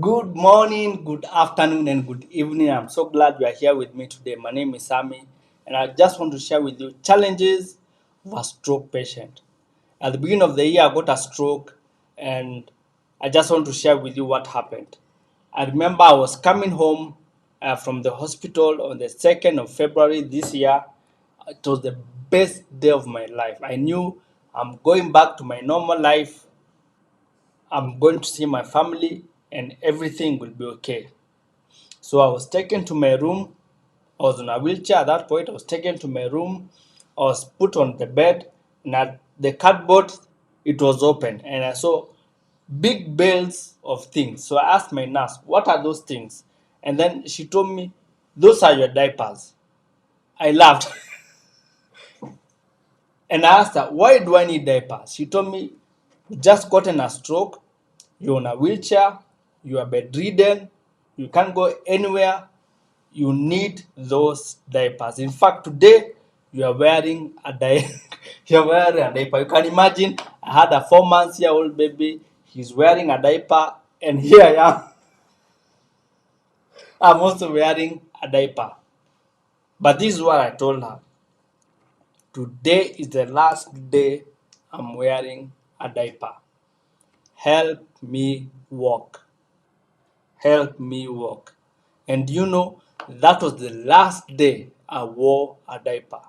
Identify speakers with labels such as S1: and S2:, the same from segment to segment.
S1: Good morning, good afternoon, and good evening. I'm so glad you are here with me today. My name is Sami, and I just want to share with you challenges of a stroke patient. At the beginning of the year, I got a stroke, and I just want to share with you what happened. I remember I was coming home from the hospital on the 2nd of February this year. It was the best day of my life. I knew I'm going back to my normal life. I'm going to see my family and everything will be okay. So I was taken to my room. I was in a wheelchair at that point. I was taken to my room. I was put on the bed, and at the cardboard, it was open, and I saw big bales of things. So I asked my nurse, "What are those things?" And then she told me, "Those are your diapers." I laughed and I asked her, "Why do I need diapers?" She told me, "You just gotten a stroke. You're on a wheelchair. You are bedridden. You can't go anywhere. You need those diapers. In fact, today you are wearing a you're wearing a diaper. You can imagine I had a 4 month-year-old baby. He's wearing a diaper, and here I am. I'm also wearing a diaper. But this is what I told her. Today is the last day I'm wearing a diaper. Help me walk. Help me walk. And that was the last day I wore a diaper.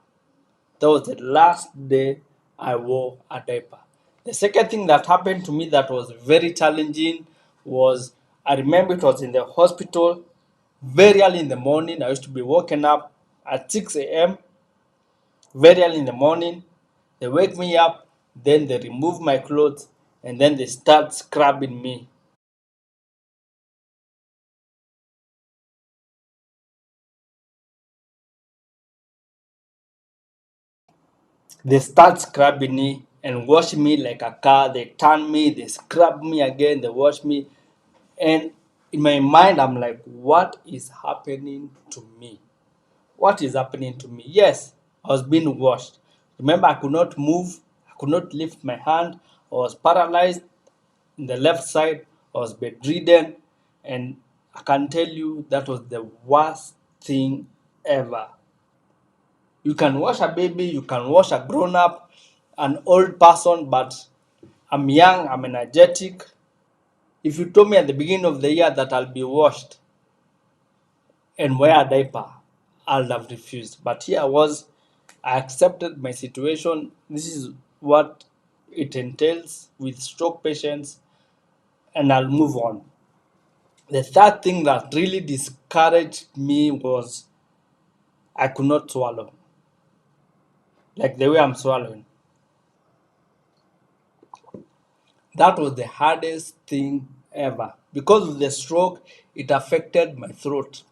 S1: That was the last day I wore a diaper. The second thing that happened to me that was very challenging was I remember it was in the hospital very early in the morning. I used to be woken up at 6 a.m. very early in the morning. They wake me up, then they remove my clothes, and then they start scrubbing me. They start scrubbing me and wash me like a car. They turn me, they scrub me again, they wash me. And in my mind, I'm like, what is happening to me? What is happening to me? Yes, I was being washed. Remember, I could not move, I could not lift my hand, I was paralyzed in the left side, I was bedridden, and I can tell you that was the worst thing ever. You can wash a baby, you can wash a grown up, an old person, but I'm young, I'm energetic. If you told me at the beginning of the year that I'll be washed and wear a diaper, I'll have refused. But here I was, I accepted my situation. This is what it entails with stroke patients, and I'll move on. The third thing that really discouraged me was I could not swallow, like the way I'm swallowing. That was the hardest thing ever. Because of the stroke, it affected my throat.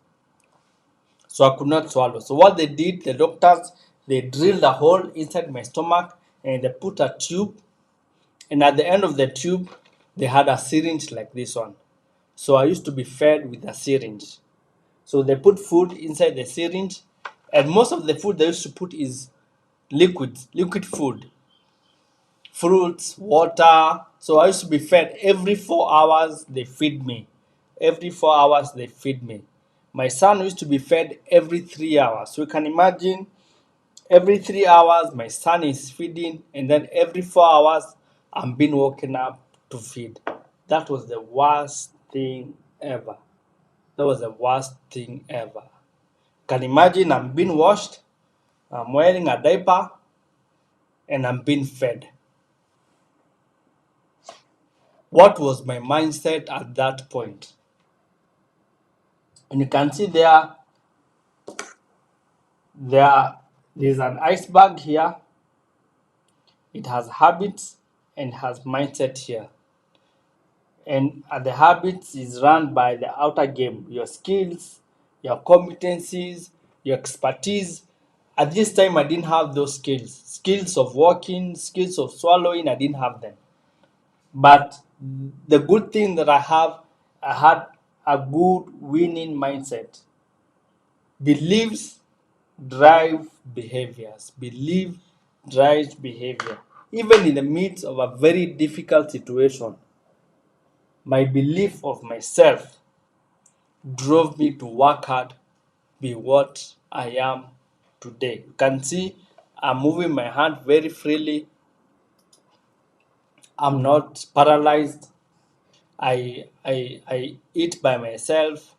S1: So I could not swallow. So what they did, the doctors, they drilled a hole inside my stomach and they put a tube. And at the end of the tube, they had a syringe like this one. So I used to be fed with a syringe. So they put food inside the syringe, and most of the food they used to put is liquid food, fruits, water. So I used to be fed every 4 hours. They feed me. Every 4 hours they feed me. My son used to be fed every 3 hours. So you can imagine every 3 hours my son is feeding, and then every 4 hours I'm being woken up to feed. That was the worst thing ever. That was the worst thing ever. Can imagine I'm being washed, I'm wearing a diaper, and I'm being fed. What was my mindset at that point? And you can see there's an iceberg here. It has habits and has mindset here. And the habits is run by the outer game, your skills, your competencies, your expertise. At this time, I didn't have those skills of walking, skills of swallowing. I didn't have them. But the good thing that I had a good winning mindset. Beliefs drive behaviors. Belief drives behavior. Even in the midst of a very difficult situation, My belief of myself drove me to work hard, be what I am today. You can see I'm moving my hand very freely. I'm not paralyzed. I eat by myself.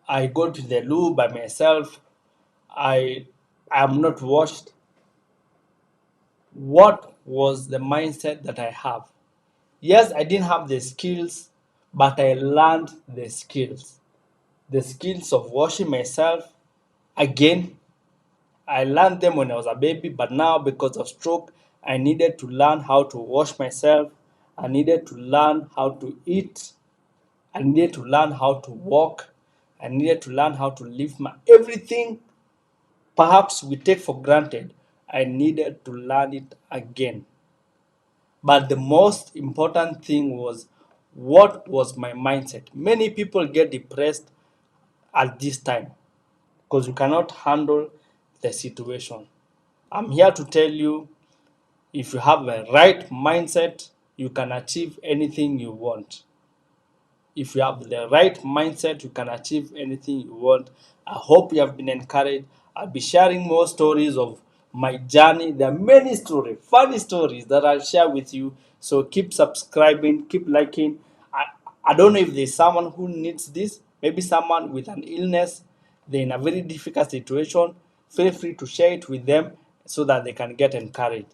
S1: I go to the loo by myself. I am not washed. What was the mindset that I have? Yes, I didn't have the skills, but I learned the skills. The skills of washing myself. Again, I learned them when I was a baby, but now because of stroke, I needed to learn how to wash myself. I needed to learn how to eat. I needed to learn how to walk. I needed to learn how to live my everything perhaps we take for granted. I needed to learn it again. But the most important thing was, what was my mindset? Many people get depressed at this time because you cannot handle the situation. I'm here to tell you, if you have a right mindset, you can achieve anything you want. If you have the right mindset, you can achieve anything you want. I hope you have been encouraged. I'll be sharing more stories of my journey. There are many stories, funny stories that I'll share with you. So keep subscribing, keep liking. I, I don't know if there's someone who needs this, maybe someone with an illness, they're in a very difficult situation. Feel free to share it with them so that they can get encouraged.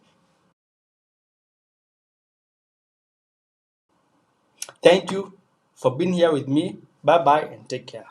S1: Thank you for being here with me. Bye bye and take care.